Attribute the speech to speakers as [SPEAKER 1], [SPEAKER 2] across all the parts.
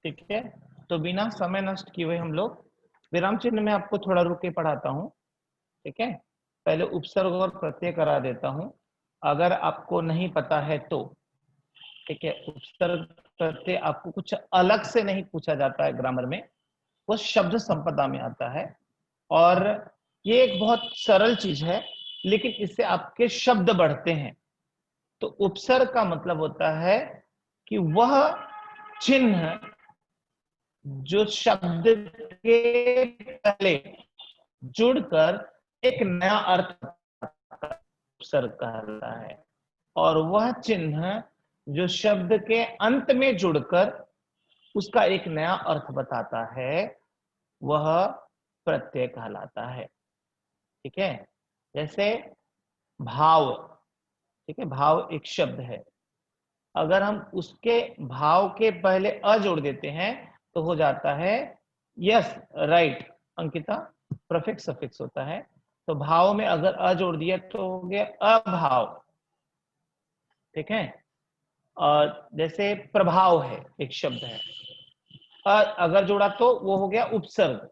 [SPEAKER 1] ठीक है, तो बिना समय नष्ट किए हुए हम लोग विराम चिन्ह में आपको थोड़ा रुक के पढ़ाता हूँ। ठीक है, पहले उपसर्ग और प्रत्यय करा देता हूँ, अगर आपको नहीं पता है तो। ठीक है, उपसर्ग प्रत्यय आपको कुछ अलग से नहीं पूछा जाता है ग्रामर में, वो शब्द संपदा में आता है। और ये एक बहुत सरल चीज है, लेकिन इससे आपके शब्द बढ़ते हैं। तो उपसर्ग का मतलब होता है कि वह चिन्ह जो शब्द के पहले जुड़कर एक नया अर्थ उपसर्ग कहलाता है, और वह चिन्ह जो शब्द के अंत में जुड़कर उसका एक नया अर्थ बताता है, वह प्रत्यय कहलाता है। ठीक है, जैसे भाव। ठीक है, भाव एक शब्द है, अगर हम उसके भाव के पहले अ जोड़ देते हैं तो हो जाता है yes, right Ankita, prefix suffix होता है। तो भाव में अगर अ जोड़ दिया तो हो गया अभाव। ठीक है, और जैसे प्रभाव है एक शब्द है, अगर जोड़ा तो वो हो गया उपसर्ग।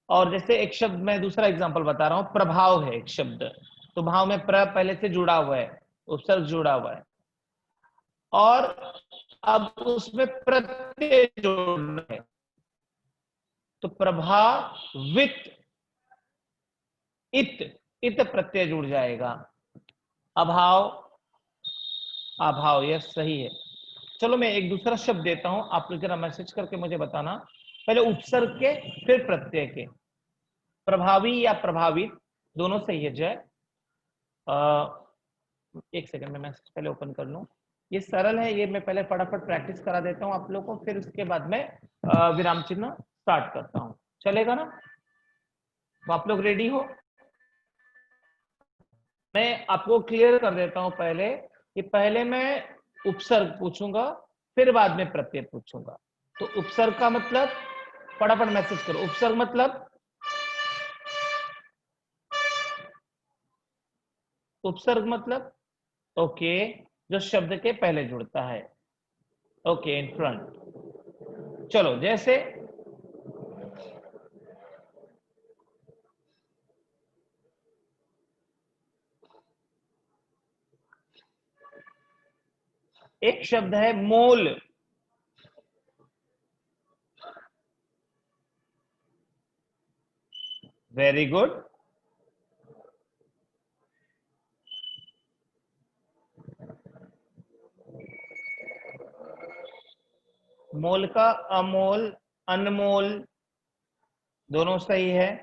[SPEAKER 1] और जैसे एक शब्द, मैं दूसरा एग्जांपल बता रहा हूं, प्रभाव है एक शब्द, तो भाव में प्र पहले से जुड़ा हुआ है, उपसर्ग जुड़ा हुआ है, और अब उसमें प्रत्यय जोड़ना है, तो प्रभावित, इत, इत प्रत्यय जुड़ जाएगा। अभाव, अभाव, यह सही है। चलो मैं एक दूसरा शब्द देता हूं, आप लोग जरा मैसेज करके मुझे बताना, पहले उपसर्ग के फिर प्रत्यय के। प्रभावी या प्रभावित दोनों सही है जय। एक सेकंड में मैसेज पहले ओपन कर लूं, ये सरल है, ये मैं पहले फटाफट प्रैक्टिस करा देता हूं आप लोगों को, फिर उसके बाद में विराम चिन्ह स्टार्ट करता हूं, चलेगा ना? तो आप लोग रेडी हो? मैं आपको क्लियर कर देता हूं पहले कि पहले मैं उपसर्ग पूछूंगा, फिर बाद में प्रत्यय पूछूंगा। तो उपसर्ग का मतलब, फटाफट मैसेज करो, उपसर्ग मतलब, उपसर्ग मतलब ओके, जो शब्द के पहले जुड़ता है, ओके, इन फ्रंट। चलो, जैसे एक शब्द है मोल। Very good. मोल का अमोल, अनमोल दोनों सही है।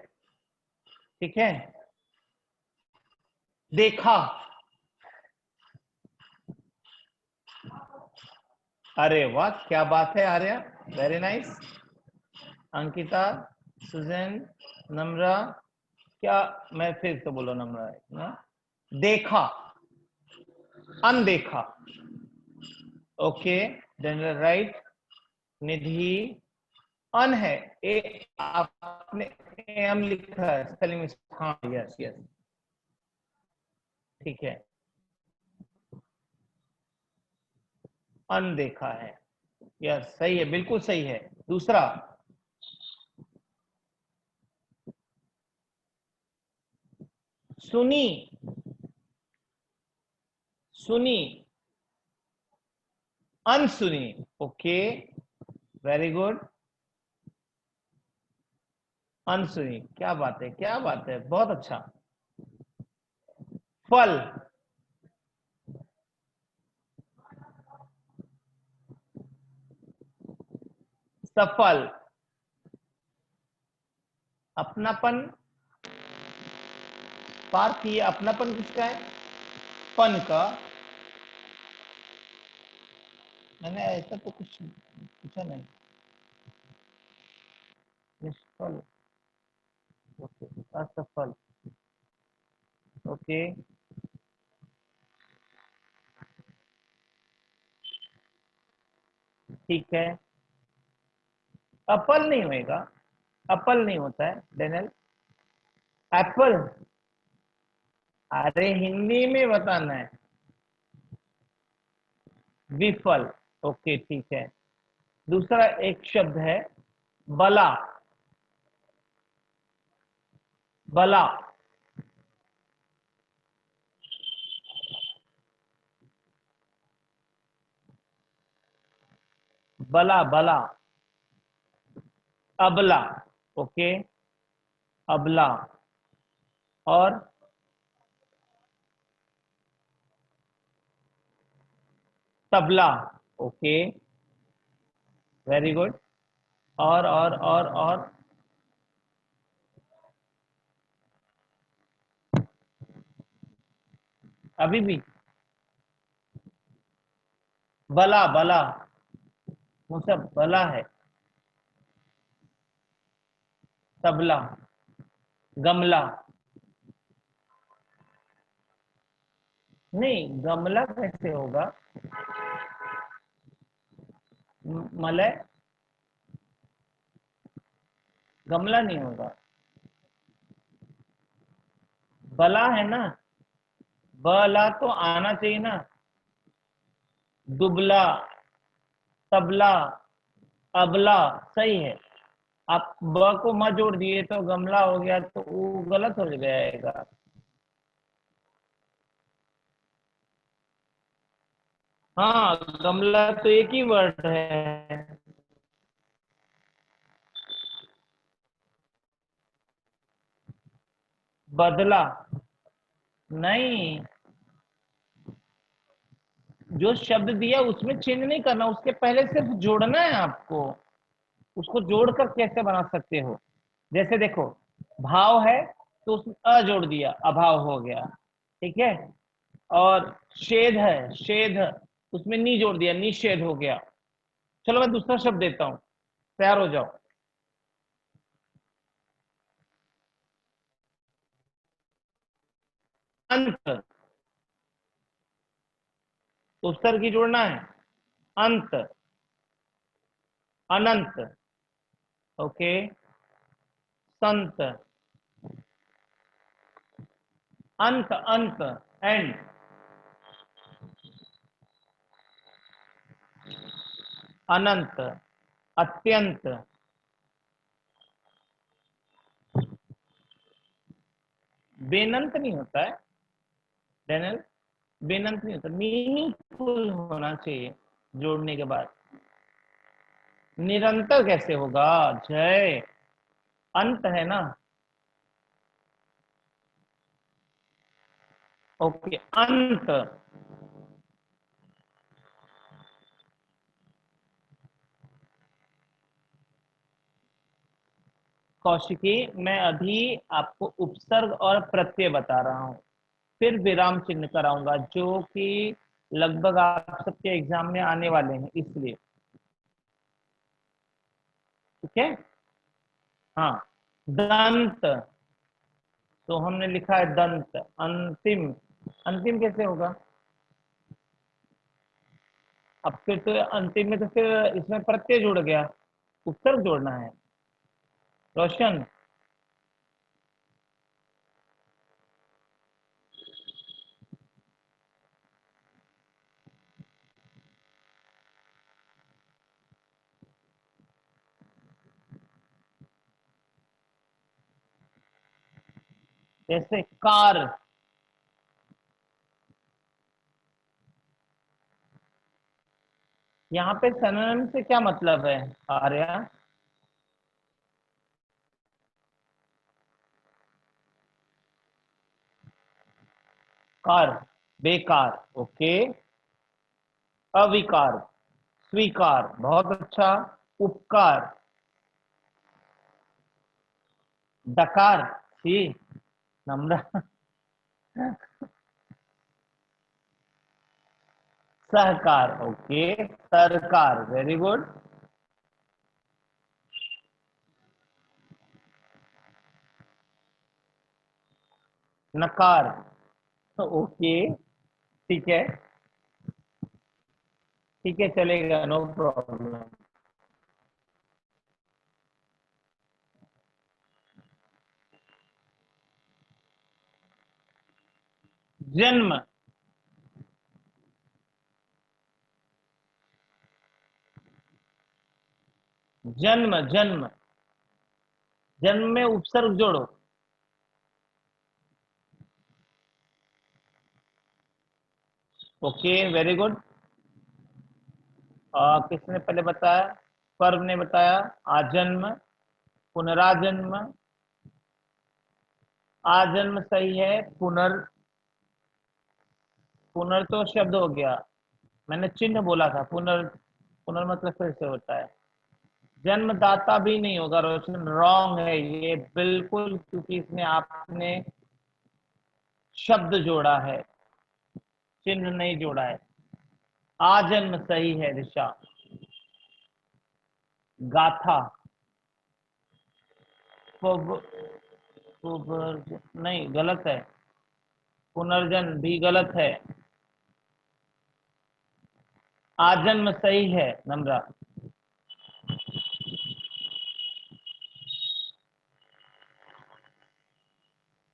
[SPEAKER 1] ठीक है, देखा, अरे वाह क्या बात है Arya, very nice. Ankita, Suzanne, Namra, क्या, मैं फिर से बोलो नम्रा ना? देखा, अनदेखा, ओके, जनरल राइट। निधि, अन है, ए आपने एम लिखा है स्पेलिंग में, हाँ यस यस, ठीक है, अनदेखा है, यस सही है, बिल्कुल सही है। दूसरा, सुनी, सुनी, अनसुनी, ओके, वेरी गुड, अनसुनी, क्या बात है, क्या बात है, बहुत अच्छा। फल, सफल, अपनापन, पार्थ, ये अपनापन किसका है? पन का, मैंने ऐसा तो कुछ पूछा नहीं। निष्फल, ओके, असफल, ओके, ठीक है, अपल नहीं होएगा, अपल नहीं होता है डेनियल, एप्पल, अरे हिंदी में बताना है, विफल, ओके ठीक है, दूसरा एक शब्द है बला। बला, बला, बला। अबला, ओके, अबला। और तबला, ओके, वेरी गुड। और अभी भी बला, बला, वो सब बला है। तबला, गमला। नहीं, गमला कैसे होगा? मलय, गमला नहीं होगा। बला है ना, बला तो आना चाहिए ना। दुबला, तबला, अबला, सही है। आप ब को म जोड़ दिए तो गमला हो गया, तो वो गलत हो जाएगा। हाँ, गमला तो एक ही वर्ड है। बदला, नहीं, जो शब्द दिया उसमें चेंज नहीं करना, उसके पहले सिर्फ जोड़ना है आपको। उसको जोड़कर कैसे बना सकते हो? जैसे देखो, भाव है तो उसमें अ जोड़ दिया, अभाव हो गया, ठीक है। और शेद है, शेद, उसमें नी जोड़ दिया, निषेध हो गया। चलो मैं दूसरा शब्द देता हूं, तैयार हो जाओ। अंत, उत्तर की जोड़ना है। अंत, अनंत, ओके, संत, अंत, अंत, एंड, अनंत, अत्यंत। बेनंत नहीं होता है डैनियल, बेनंत नहीं होता, मीनिंगफुल होना चाहिए जोड़ने के बाद। निरंतर कैसे होगा जय? अंत है ना। ओके, अंत। कौशिकी, मैं अभी आपको उपसर्ग और प्रत्यय बता रहा हूं, फिर विराम चिन्ह कराऊंगा, जो कि लगभग आप सबके एग्जाम में आने वाले हैं, इसलिए। ठीक है। हाँ, दंत, तो हमने लिखा है दंत। अंतिम, अंतिम कैसे होगा? अब फिर तो अंतिम में तो फिर इसमें प्रत्यय जुड़ गया, उपसर्ग जोड़ना है। रोशन, जैसे कार, यहाँ पे सिनोनिम से क्या मतलब है आर्या? कार, बेकार, ओके। अविकार, स्वीकार, बहुत अच्छा। उपकार, डकार, छी, नम्र, सहकार, ओके। सरकार, वेरी गुड। नकार, ओके, ठीक है, ठीक है, चलेगा, नो प्रॉब्लम। जन्म, जन्म, जन्म, जन्म में उपसर्ग जोड़ो। Okay, very good. किसने पहले बताया? पर्व ने बताया। आजन्म, पुनराजन्म, आजन्म सही है। पुनर तो शब्द हो गया, मैंने चिन्ह बोला था। पुनर मतलब फिर से होता है। जन्मदाता भी नहीं होगा रोशन, रॉन्ग है ये बिल्कुल, क्योंकि इसमें आपने शब्द जोड़ा है, चिन्ह नहीं जोड़ा है। आजन्म सही है दिशा। गाथा, नहीं, गलत है। पुनर्जन्म भी गलत है। आजन्म सही है नम्रा।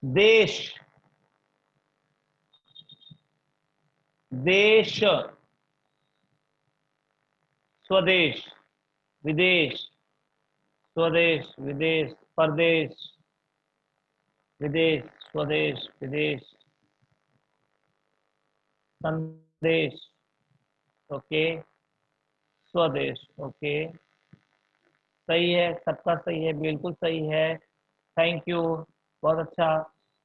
[SPEAKER 1] देश, देश, स्वदेश, विदेश, स्वदेश, विदेश, परदेश, विदेश, स्वदेश, विदेश, संदेश, ओके, स्वदेश, ओके, सही है, सबका सही है, बिल्कुल सही है। थैंक यू, बहुत अच्छा।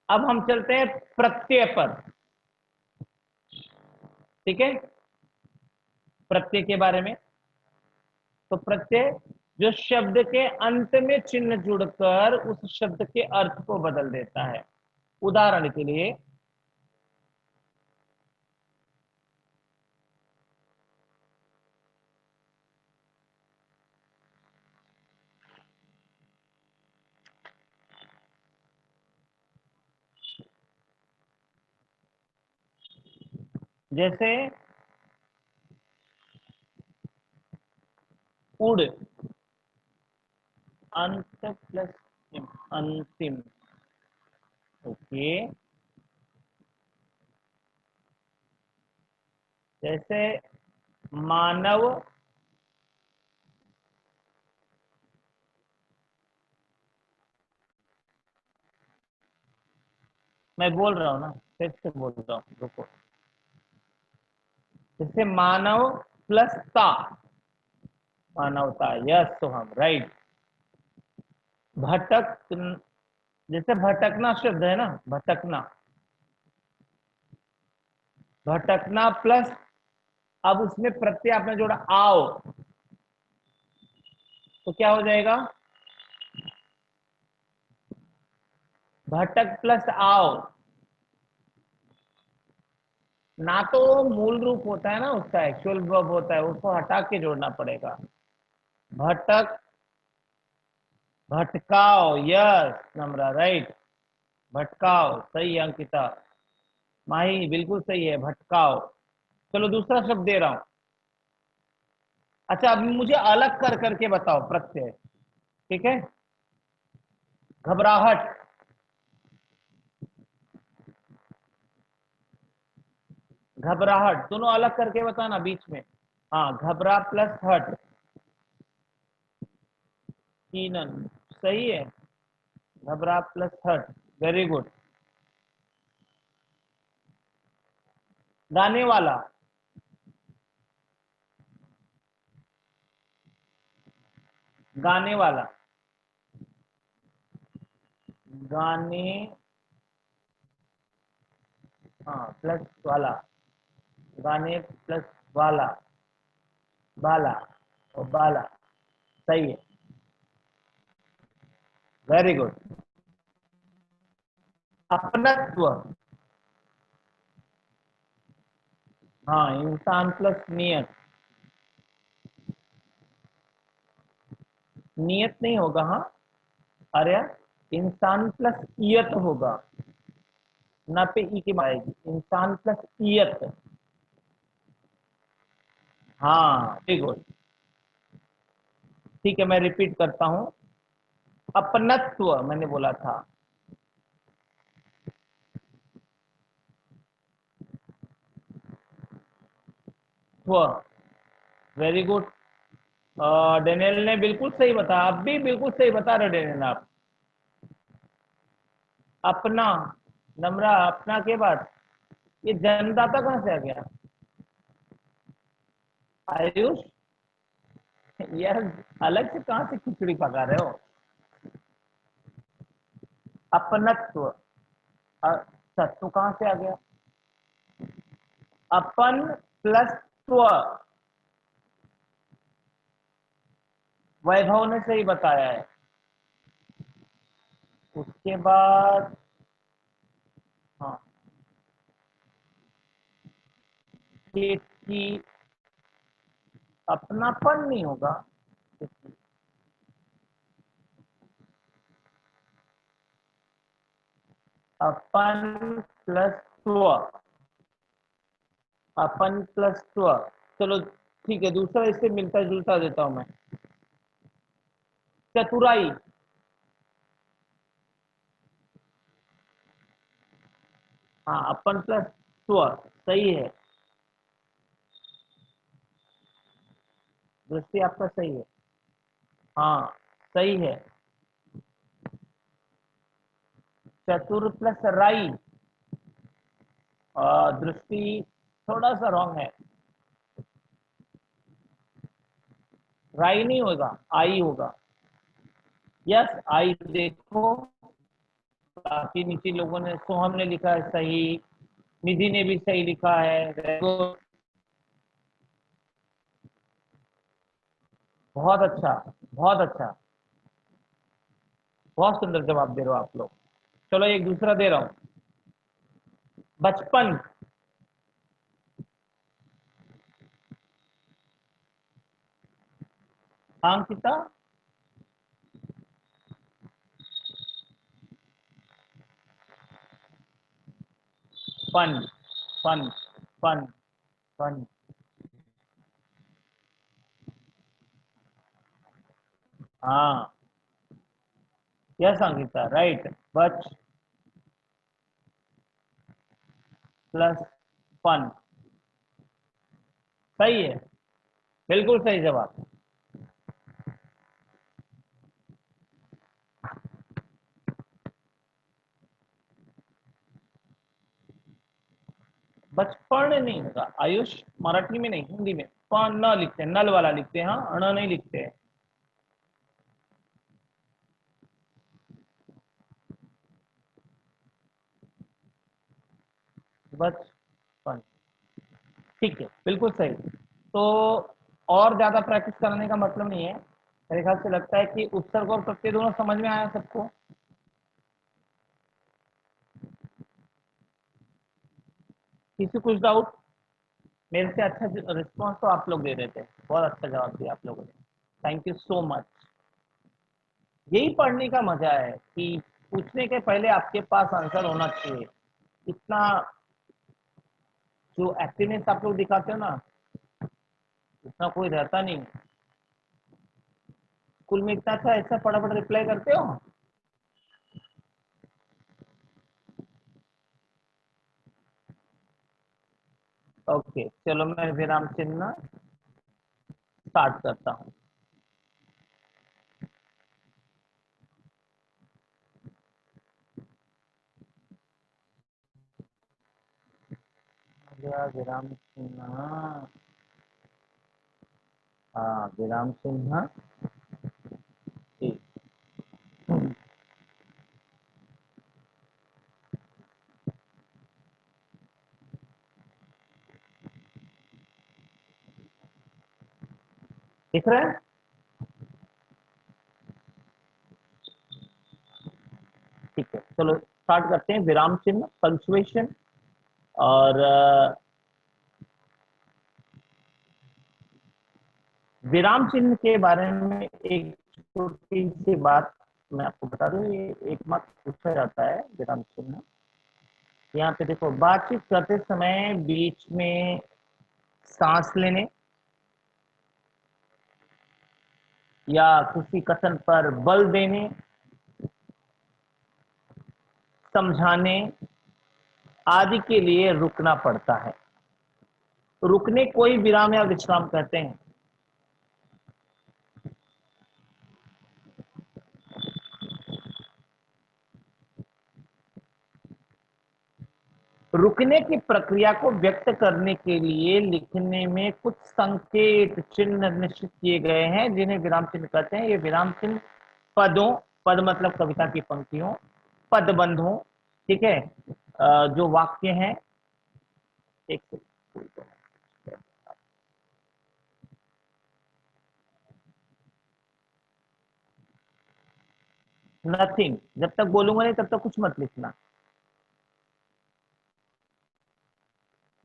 [SPEAKER 1] अब हम चलते हैं प्रत्यय पर। ठीक है, प्रत्यय के बारे में। तो प्रत्यय जो शब्द के अंत में चिन्ह जुड़कर उस शब्द के अर्थ को बदल देता है। उदाहरण के लिए, जैसे उड़, अंत प्लस अंतिम, ओके। जैसे मानव, मैं बोल रहा हूं ना, फिर से बोल रहा हूं, रुको। जैसे मानव प्लस ता, मानवता, यस, तो हम राइट। भटक, जैसे भटकना शब्द है ना, भटकना, भटकना प्लस, अब उसमें प्रत्यय आपने जोड़ा आओ, तो क्या हो जाएगा? भटक प्लस आओ। ना तो मूल रूप होता है ना उसका, एक्चुअल वर्ब होता है, उसको हटा के जोड़ना पड़ेगा। भटक, भटकाओ, यस नम्रा, राइट। भटकाओ सही है अंकिता। माही बिल्कुल सही है, भटकाओ। चलो दूसरा शब्द दे रहा हूं। अच्छा, अब मुझे अलग कर करके बताओ प्रत्यय। ठीक है, घबराहट, घबराहट, दोनों अलग करके बताना बीच में। हाँ, घबरा प्लस हट, कीनन, सही है। घबरा प्लस हट, वेरी गुड। गाने वाला, गाने वाला, गाने, हाँ प्लस वाला, गाने प्लस वाला, बाला, और बाला, सही है, वेरी गुड। अपनत्व, हाँ, इंसान प्लस नियत, नियत नहीं होगा, हाँ, अरे इंसान प्लस ईयत होगा, ना पे ई की आएगी, इंसान प्लस ईयत। हाँ, वेरी गुड। ठीक है, मैं रिपीट करता हूं। अपनत्व मैंने बोला था, स्व, वेरी गुड। डेनियल ने बिल्कुल सही बताया, आप भी बिल्कुल सही बता रहे डेनियल आप। अपना, नम्रा अपना के बाद ये जन्मदाता कहां से आ गया? आयुष, यार अलग से कहां से खिचड़ी पका रहे हो? अपनत्व, तत्व कहां से आ गया? अपन प्लस त्व, वैभव ने सही बताया है। उसके बाद हाँ, कि अपनापन नहीं होगा, अपन प्लस त्व, अपन प्लस त्व, चलो ठीक है, दूसरा इससे मिलता जुलता देता हूं मैं, चतुराई। हाँ, अपन प्लस त्व सही है, दृष्टि आपका सही है। हाँ सही है, चतुर प्लस राई, दृष्टि थोड़ा सा रॉन्ग है, राई नहीं होगा, आई होगा। यस आई, देखो काफी नीचे लोगों ने, सोहम ने लिखा है सही, निधि ने भी सही लिखा है, बहुत अच्छा, बहुत अच्छा, बहुत सुंदर जवाब दे रहे हो आप लोग। चलो एक दूसरा दे रहा हूं, बचपन, Ankita, fun, fun, fun, fun, हाँ, यस अंकिता राइट, बच प्लस फन, सही है, बिल्कुल सही जवाब। बचपन नहीं होगा आयुष, मराठी में नहीं, हिंदी में पन न लिखते हैं, नल वाला लिखते हैं, हाँ अण नहीं लिखते हैं। बचपन, ठीक है, बिल्कुल सही। तो और ज्यादा प्रैक्टिस करने का मतलब नहीं है, मेरे ख्याल से लगता है कि उपसर्ग और प्रत्यय दोनों समझ में आया सबको। किसी कुछ डाउट? मेरे से अच्छा रिस्पॉन्स तो आप लोग दे रहे थे, बहुत अच्छा जवाब दिया आप लोगों ने, थैंक यू सो मच। यही पढ़ने का मजा है कि पूछने के पहले आपके पास आंसर होना चाहिए। इतना जो एक्टिवनेस आप लोग दिखाते हो ना, इतना कोई रहता नहीं। स्कूल में इतना अच्छा ऐसा फटाफट रिप्लाई करते हो। ओके चलो, मैं विराम चिन्ह स्टार्ट करता हूँ। विराम चिन्ह, हाँ विराम चिन्ह, ठीक, दिख रहा है? ठीक है चलो स्टार्ट करते हैं, विराम चिन्ह पंक्चुएशन। और विराम चिन्ह के बारे में एक छोटी सी बात मैं आपको बता दूं, ये एक मार्क्स पूछा जाता है विराम चिन्ह। यहाँ पे देखो, बातचीत करते समय बीच में सांस लेने या किसी कथन पर बल देने, समझाने आदि के लिए रुकना पड़ता है। रुकने कोई विराम या विश्राम कहते हैं। रुकने की प्रक्रिया को व्यक्त करने के लिए लिखने में कुछ संकेत चिन्ह निश्चित किए गए हैं जिन्हें विराम चिन्ह कहते हैं। ये विराम चिन्ह पदों, पद मतलब कविता की पंक्तियों, पदबंधों, ठीक है, जो वाक्य हैं, एक नथिंग, जब तक बोलूंगा नहीं तब तक कुछ मत लिखना।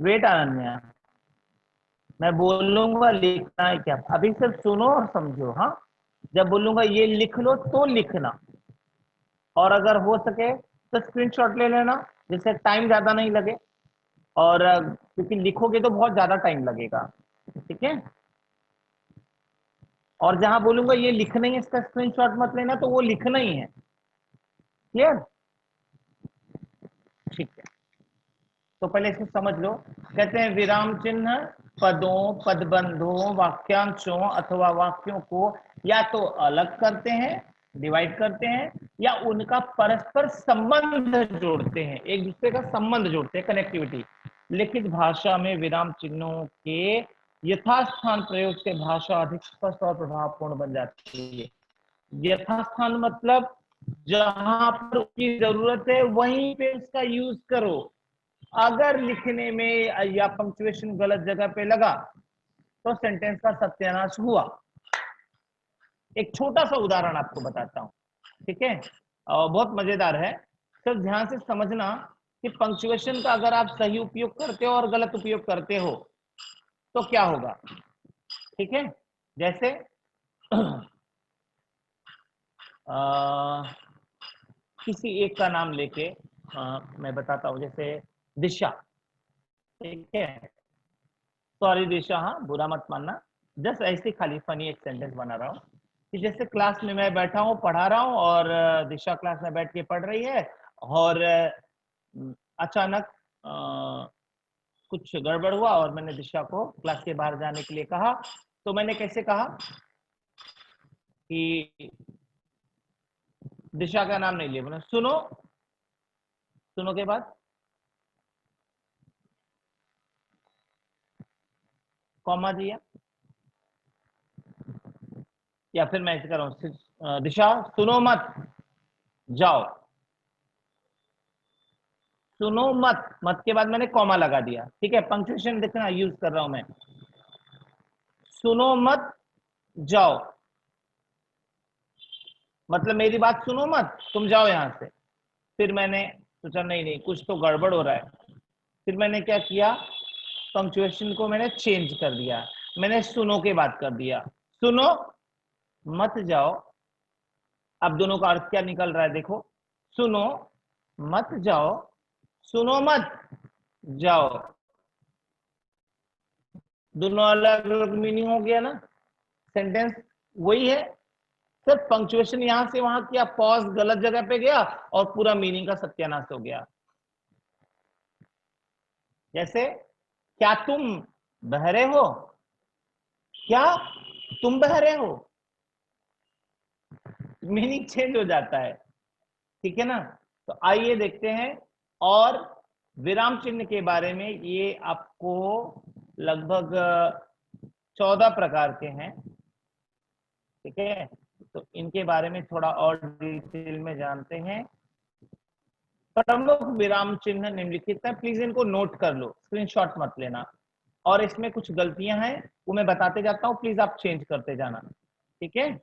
[SPEAKER 1] वेट अनन्या, मैं बोलूंगा लिखना है क्या, अभी सिर्फ सुनो और समझो। हाँ, जब बोलूंगा ये लिख लो तो लिखना, और अगर हो सके तो स्क्रीनशॉट ले लेना, जिससे टाइम ज्यादा नहीं लगे, और क्योंकि लिखोगे तो बहुत ज्यादा टाइम लगेगा, ठीक है। और जहां बोलूंगा ये लिखना ही है, इसका स्क्रीनशॉट मत लेना, तो वो लिखना ही है। क्लियर? ठीक है, तो पहले इसको समझ लो। कहते हैं विराम चिन्ह पदों, पदबंधों, वाक्यांशों अथवा वाक्यों को या तो अलग करते हैं, डिवाइड करते हैं, या उनका परस्पर संबंध जोड़ते हैं, एक दूसरे का संबंध जोड़ते हैं, कनेक्टिविटी। लिखित भाषा में विराम चिन्हों के यथास्थान प्रयोग से भाषा अधिक स्पष्ट और प्रभावपूर्ण बन जाती है। यथास्थान मतलब जहां पर उसकी जरूरत है वहीं पे उसका यूज करो। अगर लिखने में या पंक्चुएशन गलत जगह पे लगा तो सेंटेंस का सत्यानाश हुआ। एक छोटा सा उदाहरण आपको बताता हूं, ठीक है, बहुत मजेदार है। सिर्फ ध्यान से समझना कि पंक्चुएशन का अगर आप सही उपयोग करते हो और गलत उपयोग करते हो तो क्या होगा, ठीक है। जैसे किसी एक का नाम लेके मैं बताता हूं, जैसे दिशा, ठीक है, सॉरी दिशा, हाँ बुरा मत मानना, जस्ट ऐसे खाली फनी एक सेंटेंस बना रहा हूँ कि जैसे क्लास में मैं बैठा हूँ पढ़ा रहा हूँ और दिशा क्लास में बैठ के पढ़ रही है, और अचानक कुछ गड़बड़ हुआ और मैंने दिशा को क्लास के बाहर जाने के लिए कहा। तो मैंने कैसे कहा कि दिशा का नाम नहीं लिया, मैंने सुनो, सुनो के बाद कॉमा दिया, या फिर मैं ऐसे कर रहा हूं, दिशा सुनो मत, जाओ। सुनो मत, मत के बाद मैंने कॉमा लगा दिया, ठीक है, पंक्चुएशन देखना यूज कर रहा हूं मैं। सुनो मत, जाओ, मतलब मेरी बात सुनो मत, तुम जाओ यहां से। फिर मैंने सोचा नहीं नहीं कुछ तो गड़बड़ हो रहा है, फिर मैंने क्या किया, पंक्चुएशन को मैंने चेंज कर दिया, मैंने सुनो के बाद कर दिया, सुनो मत जाओ। अब दोनों का अर्थ क्या निकल रहा है देखो, सुनो मत जाओ, सुनो मत जाओ, दोनों अलग अलग मीनिंग हो गया ना, सेंटेंस वही है, सिर्फ पंक्चुएशन यहां से वहां किया, पॉज गलत जगह पे गया और पूरा मीनिंग का सत्यानाश हो गया। जैसे क्या तुम बहरे हो, क्या तुम बहरे हो, मीनिंग चेंज हो जाता है, ठीक है ना। तो आइए देखते हैं, और विराम चिन्ह के बारे में ये आपको लगभग 14 प्रकार के हैं, ठीक है। तो इनके बारे में थोड़ा और डिटेल में जानते हैं। प्रमुख विराम चिन्ह निम्नलिखित है, प्लीज इनको नोट कर लो, स्क्रीनशॉट मत लेना, और इसमें कुछ गलतियां हैं वो मैं बताते जाता हूं, प्लीज आप चेंज करते जाना, ठीक है।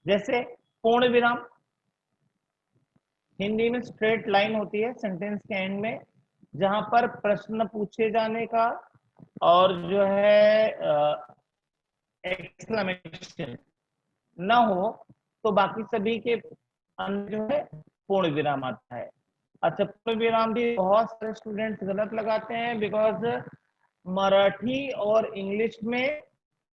[SPEAKER 1] जैसे पूर्ण विराम, हिंदी में स्ट्रेट लाइन होती है सेंटेंस के एंड में, जहां पर प्रश्न पूछे जाने का और जो है एक्सक्लेमेशन ना हो तो बाकी सभी के अंदर जो है पूर्ण विराम आता है। अच्छा, पूर्ण विराम भी बहुत सारे स्टूडेंट्स गलत लगाते हैं, बिकॉज मराठी और इंग्लिश में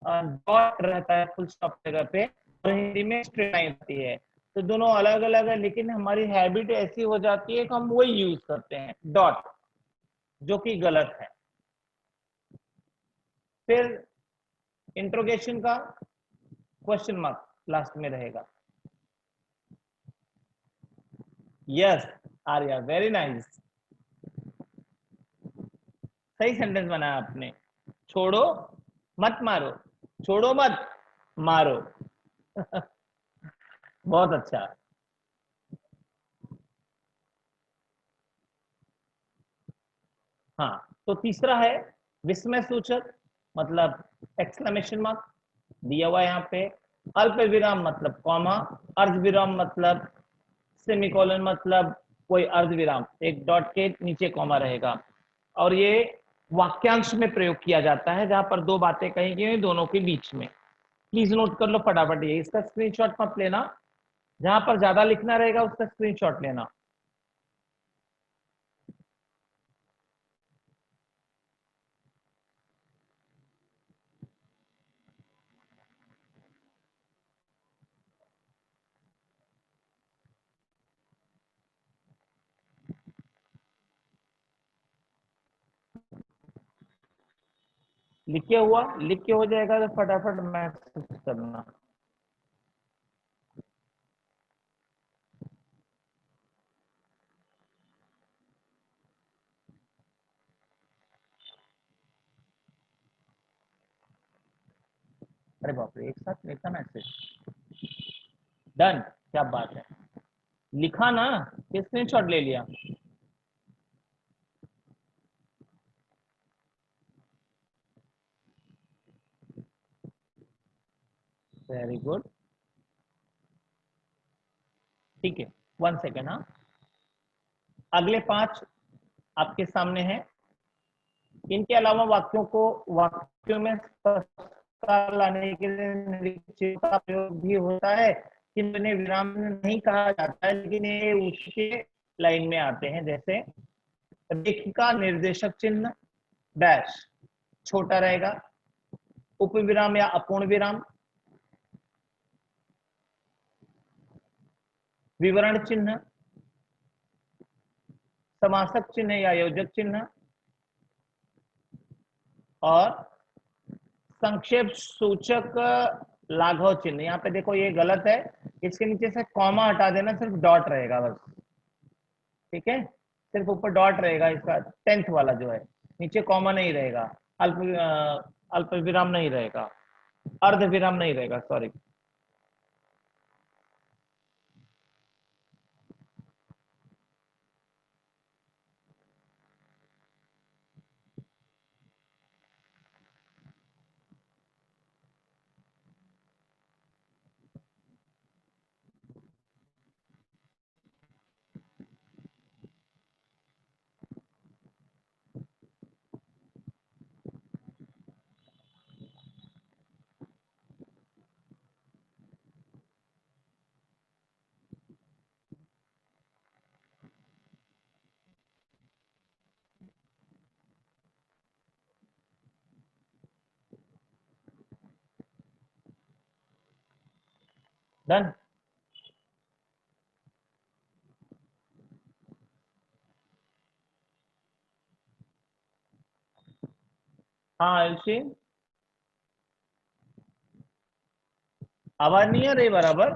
[SPEAKER 1] डॉट रहता है फुल स्टॉप जगह पे, और हिंदी में स्ट्रेट लाइन आती है, तो दोनों अलग अलग है, लेकिन हमारी हैबिट ऐसी हो जाती है कि हम वही यूज करते हैं, डॉट, जो कि गलत है। फिर इंट्रोगेशन का क्वेश्चन मार्क लास्ट में रहेगा। यस आर्या, वेरी नाइस, सही सेंटेंस बनाया आपने। छोड़ो मत मारो, छोड़ो मत मारो। बहुत अच्छा। हाँ, तो तीसरा है विस्मय सूचक, मतलब एक्सक्लेमेशन मार्क दिया हुआ है यहाँ पे। अल्प विराम मतलब कॉमा, अर्ध विराम मतलब सेमीकोलन, मतलब कोई अर्ध विराम, एक डॉट के नीचे कॉमा रहेगा। और ये वाक्यांश में प्रयोग किया जाता है जहां पर दो बातें कही गई हैं दोनों के बीच में। प्लीज नोट कर लो फटाफट, ये इसका स्क्रीनशॉट मत लेना, जहां पर ज्यादा लिखना रहेगा उसका स्क्रीनशॉट लेना। लिख के हो जाएगा तो फटाफट मैसेज करना। अरे बाप रे, एक साथ लिखा मैसेज। डन, क्या बात है, लिखा ना, स्क्रीनशॉट ले लिया। वेरी गुड, ठीक है, 1 सेकेंड। हाँ, अगले 5 आपके सामने हैं। इनके अलावा वाक्यों में स्पष्टता लाने के लिए निरीक्षित का प्रयोग भी होता है, जिन्हें विराम नहीं कहा जाता है, लेकिन ये उसके लाइन में आते हैं। जैसे रेखिका निर्देशक चिन्ह डैश छोटा रहेगा, उपविराम या अपूर्ण विराम, विवरण चिन्ह, समासक चिन्ह या योजक चिन्ह, और संक्षेप सूचक लाघव चिन्ह। यहाँ पे देखो ये गलत है, इसके नीचे से कॉमा हटा देना, सिर्फ डॉट रहेगा बस। ठीक है, सिर्फ ऊपर डॉट रहेगा इसका, 10th वाला जो है, नीचे कॉमा नहीं रहेगा, अल्प विराम नहीं रहेगा, अर्ध विराम नहीं रहेगा, सॉरी। डन। हाँ आयुषी, आवाज नहीं आ रही बराबर?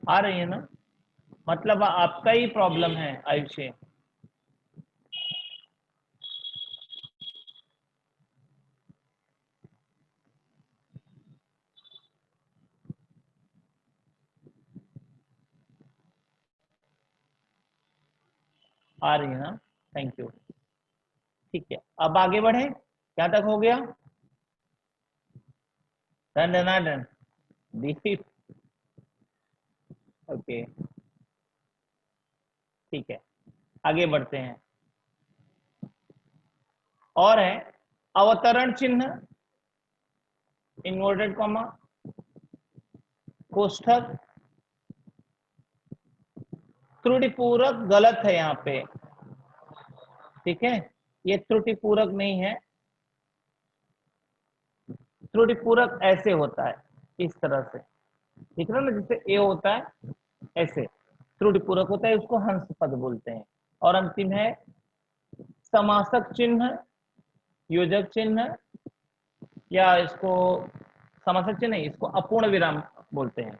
[SPEAKER 1] आ रही है ना? मतलब आपका ही प्रॉब्लम है आयुषी। आ रही है ना? Thank you. ठीक है, अब आगे बढ़े, क्या तक हो गया? डन डन डन, दीप। ओके, ठीक है, आगे बढ़ते हैं। और है अवतरण चिन्ह, इन्वर्टेड कॉमा, कोष्ठक, त्रुटिपूरक गलत है यहाँ पे। ठीक है, ये त्रुटिपूरक नहीं है, त्रुटिपूरक ऐसे होता है, इस तरह से दिख रहा है ना, जैसे ए होता है ऐसे त्रुटिपूरक होता है, उसको हंस पद बोलते हैं। और अंतिम है समासक चिन्ह, योजक चिन्ह, या इसको समासक चिन्ह नहीं, इसको अपूर्ण विराम बोलते हैं।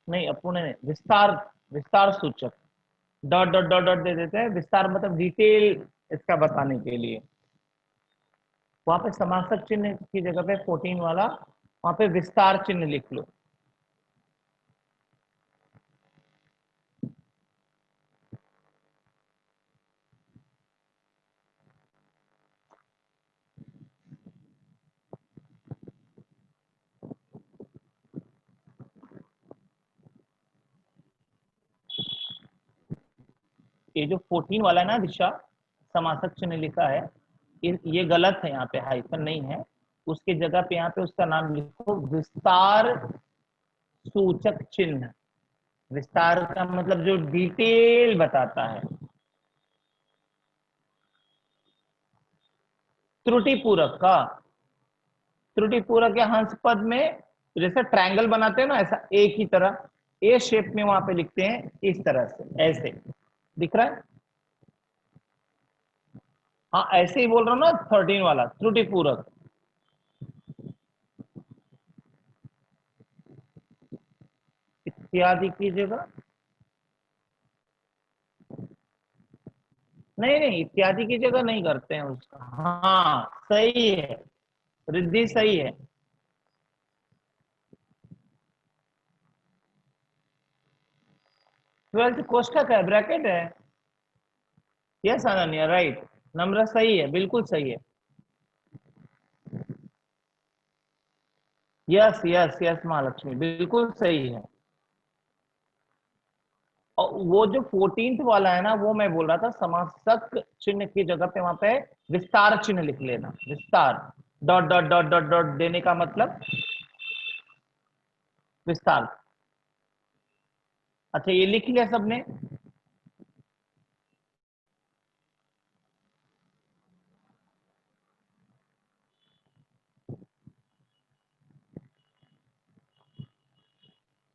[SPEAKER 1] नहीं अपूर्ण नहीं, विस्तार, विस्तार सूचक, डॉट डॉट डॉट डॉट दे देते हैं, विस्तार मतलब डिटेल इसका बताने के लिए। वहां पे समासक चिन्ह की जगह पे 14 वाला, वहां पे विस्तार चिन्ह लिख लो। ये जो 14 वाला है ना दिशा, समासक चिन्ह लिखा है, ये गलत है, यहाँ पे हाइफन नहीं है, उसकी जगह पे यहाँ पे उसका नाम लिखो विस्तार सूचक चिन्ह। विस्तार का मतलब जो डिटेल बताता है। त्रुटि पूरक का, त्रुटि पूरक या हंस पद में जैसे ट्रायंगल बनाते हैं ना, ऐसा एक ही तरह ए शेप में वहां पे लिखते हैं, इस तरह से ऐसे दिख रहा है। हाँ ऐसे ही बोल रहा हूँ ना, 13 वाला त्रुटि पूरक। इत्यादि की जगह, नहीं नहीं इत्यादि की जगह नहीं करते हैं उसका। हाँ सही है, रिद्धि सही है। 12th कोष्ठक है, ब्रैकेट है। Yes Ananya, right. नम्र सही है, बिल्कुल सही है। यस यस यस महालक्ष्मी, बिल्कुल सही है। और वो जो 14th वाला है ना, वो मैं बोल रहा था समासक चिन्ह की जगह पे वहां पे विस्तार चिन्ह लिख लेना, विस्तार, dot dot dot dot dot देने का मतलब विस्तार। अच्छा ये लिख लिया सबने?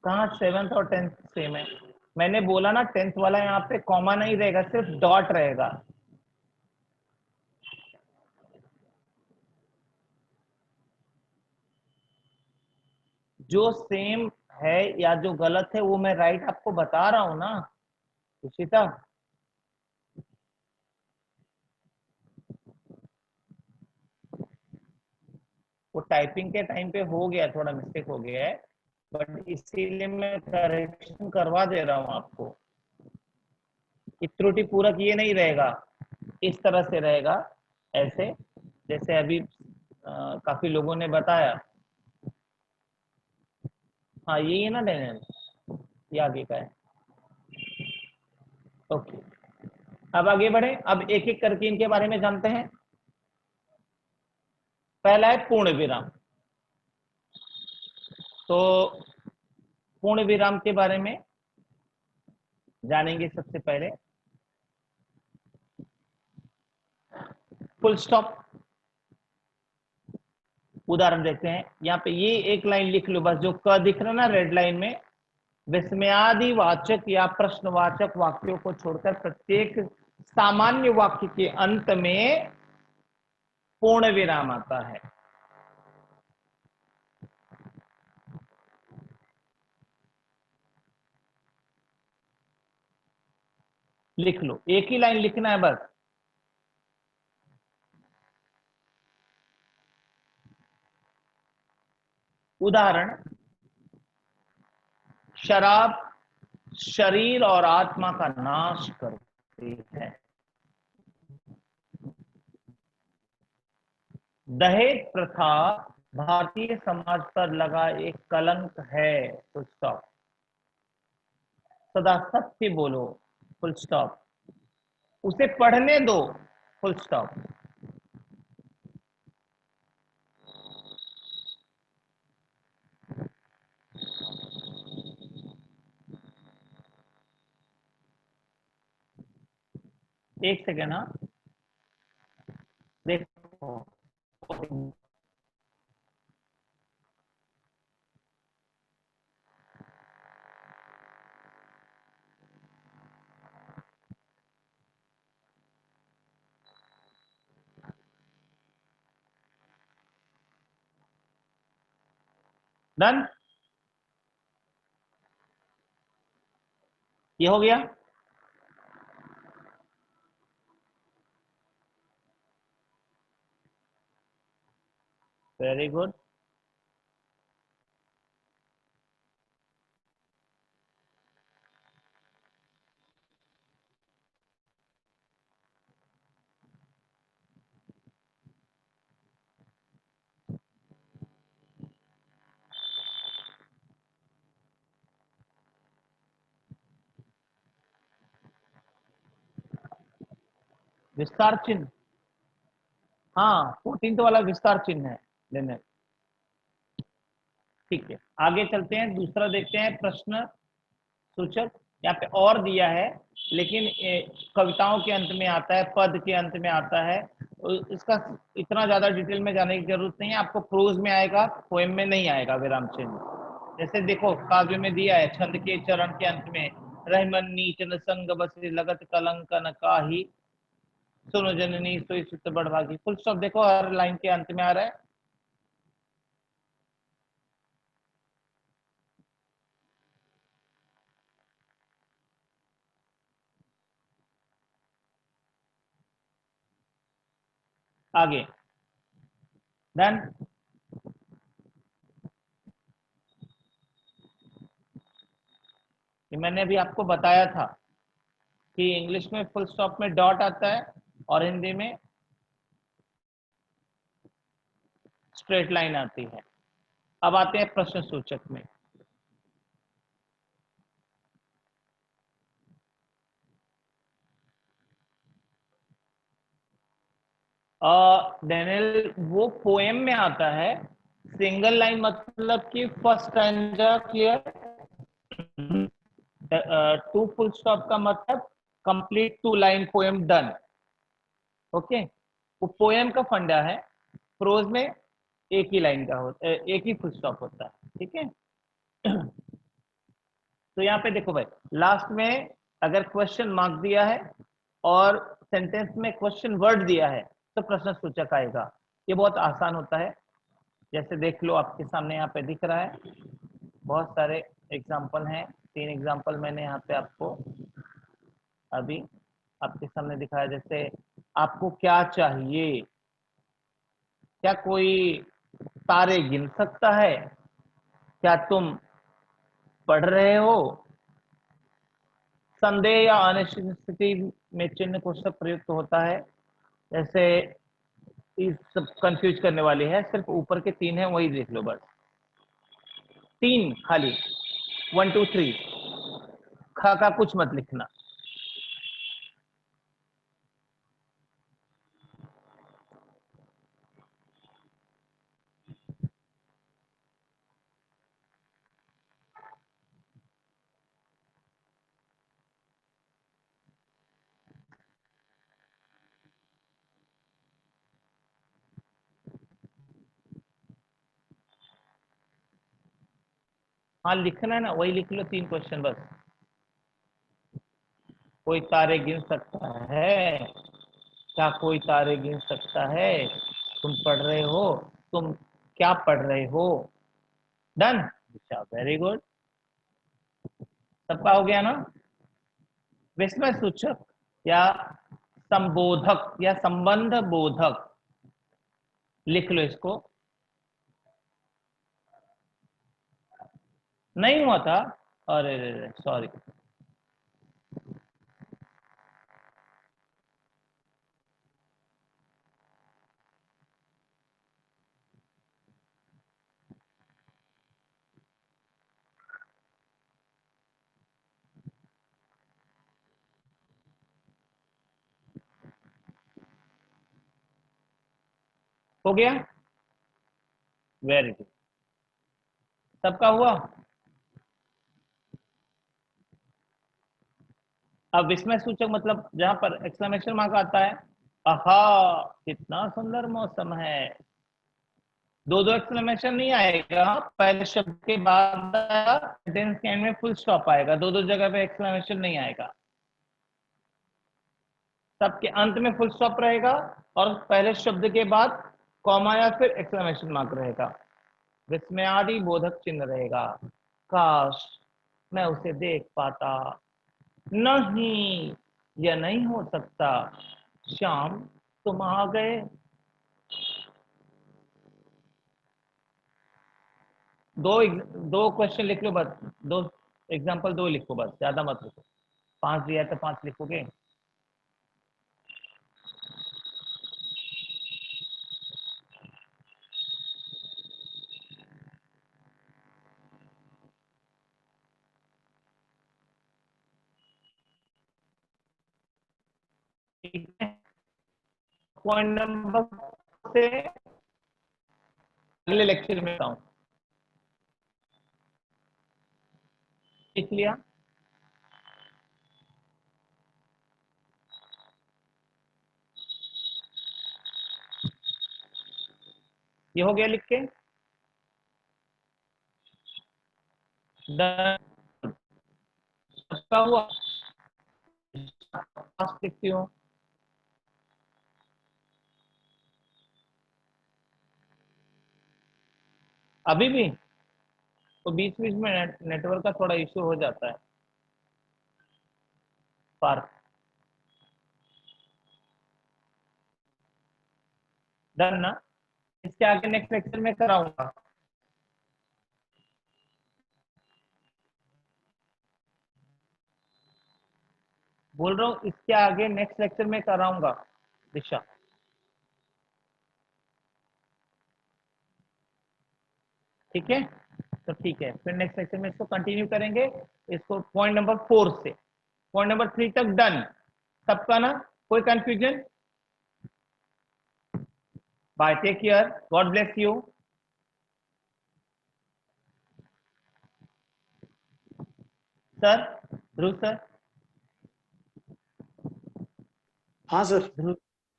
[SPEAKER 1] कहाँ 7th और 10th सेम है? मैंने बोला ना 10th वाला यहाँ पे कॉमा नहीं रहेगा, सिर्फ डॉट रहेगा। जो सेम है या जो गलत है वो मैं राइट आपको बता रहा हूं ना उशिता। वो टाइपिंग के टाइम पे हो गया, थोड़ा मिस्टेक हो गया है, बट इसीलिए मैं करेक्शन करवा दे रहा हूं आपको। कि त्रुटि पूरक ये नहीं रहेगा, इस तरह से रहेगा, ऐसे जैसे अभी काफी लोगों ने बताया। हाँ यही है ना डैनियल, ये आगे का है। ओके, अब आगे बढ़े, अब एक एक करके इनके बारे में जानते हैं। पहला है पूर्ण विराम। तो पूर्ण विराम के बारे में जानेंगे सबसे पहले। फुल स्टॉप, उदाहरण देते हैं यहाँ पे, ये एक लाइन लिख लो बस, जो क दिख रहा है ना रेड लाइन में, विस्मयादि वाचक या प्रश्नवाचक वाक्यों को छोड़कर प्रत्येक सामान्य वाक्य के अंत में पूर्ण विराम आता है। लिख लो, एक ही लाइन लिखना है बस। उदाहरण, शराब शरीर और आत्मा का नाश करती है। दहेज प्रथा भारतीय समाज पर लगा एक कलंक है। Full stop. सदा सत्य बोलो। Full stop. उसे पढ़ने दो। Full stop. एक सेकेंड, हाँ देखो। डन। ये हो गया। Very good. विस्तार चिन्ह, हाँ 14th वाला विस्तार चिन्ह है लेने। ठीक है, आगे चलते हैं, दूसरा देखते हैं प्रश्न सूचक। यहाँ पे और दिया है, लेकिन कविताओं के अंत में आता है, पद के अंत में आता है। इसका इतना ज्यादा डिटेल में जाने की जरूरत नहीं है, आपको प्रोज में आएगा, पोएम में नहीं आएगा विराम चिन्ह। जैसे देखो काव्य में दिया है, छंद के चरण के अंत में रहमन नीच न संग बसे लगत कलंकन काही, सुनो जननी सोई सुत बड़भागी। फुल स्टॉप देखो हर लाइन के अंत में आ रहा है। आगे डन। मैंने अभी आपको बताया था कि इंग्लिश में फुल स्टॉप में डॉट आता है और हिंदी में स्ट्रेट लाइन आती है। अब आते हैं प्रश्न सूचक में। डेनियल वो पोएम में आता है, सिंगल लाइन मतलब कि first stanza clear, two full stop का मतलब complete two line poem done. Okay, वो पोएम का फंडा है, प्रोज में एक ही लाइन का होता है, एक ही फुल स्टॉप होता है। ठीक है, तो यहाँ पे देखो भाई, लास्ट में अगर क्वेश्चन मार्क दिया है और सेंटेंस में क्वेश्चन वर्ड दिया है तो प्रश्न सूचक आएगा। ये बहुत आसान होता है, जैसे देख लो आपके सामने यहाँ पे दिख रहा है, बहुत सारे एग्जाम्पल हैं, 3 एग्जाम्पल मैंने यहाँ पे आपको अभी आपके सामने दिखाया। जैसे आपको क्या चाहिए, क्या कोई तारे गिन सकता है, क्या तुम पढ़ रहे हो, संदेह या अनिश्चित स्थिति में चिन्ह को सब प्रयुक्त होता है। जैसे इस सब कंफ्यूज करने वाली है, सिर्फ ऊपर के 3 है वही देख लो बस, 3 खाली, 1 2 3, खा का कुछ मत लिखना। हाँ लिखना है ना, वही लिख लो 3 क्वेश्चन बस। कोई तारे गिन सकता है, क्या कोई तारे गिन सकता है, तुम पढ़ रहे हो, तुम क्या पढ़ रहे हो। डन, अच्छा वेरी गुड, सबका हो गया ना। विस्मय सूचक या संबोधक या संबंध बोधक, लिख लो इसको। नहीं हुआ था, अरे सॉरी। हो गया, वेरी गुड, सबका हुआ। अब विस्मय सूचक मतलब जहां पर एक्सक्लेमेशन मार्क आता है, आहा कितना सुंदर मौसम है, दो दो एक्सक्लेमेशन नहीं आएगा, पहले शब्द के बाद सेंटेंस के एंड में फुल स्टॉप आएगा, दो दो जगह पे एक्सक्लेमेशन नहीं आएगा, सबके अंत में फुल स्टॉप रहेगा और पहले शब्द के बाद कॉमा या फिर एक्सक्लेमेशन मार्क रहेगा, विस्मयादि बोधक चिन्ह रहेगा। काश मैं उसे देख पाता, नहीं, यह नहीं हो सकता। श्याम, तुम आ गए। दो दो क्वेश्चन लिख लो बस, दो एग्जांपल, दो लिखो बस, ज्यादा मत लिखो। 5 दिया है तो 5 लिखोगे। ठीक है, पॉइंट नंबर से अगले लेक्चर में बताऊं। लिख लिया? ये हो गया लिख के? डन। सबका हुआ? लिखती हूँ। अभी भी तो बीच बीच में नेटवर्क का थोड़ा इश्यू हो जाता है। पार्क। डन ना? इसके आगे नेक्स्ट लेक्चर में कराऊंगा। बोल रहा हूँ इसके आगे नेक्स्ट लेक्चर में कराऊंगा दिशा। ठीक है, तो ठीक है, फिर नेक्स्ट लेक्चर में इसको कंटिन्यू करेंगे। इसको पॉइंट नंबर 4 से पॉइंट नंबर 3 तक डन सबका ना? कोई confusion? Bye, take care, God bless you. Sir, Dhruv sir.
[SPEAKER 2] हाँ sir.
[SPEAKER 1] Dhruv,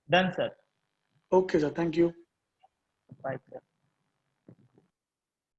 [SPEAKER 1] done sir.
[SPEAKER 2] Okay sir, thank you.
[SPEAKER 1] Bye sir.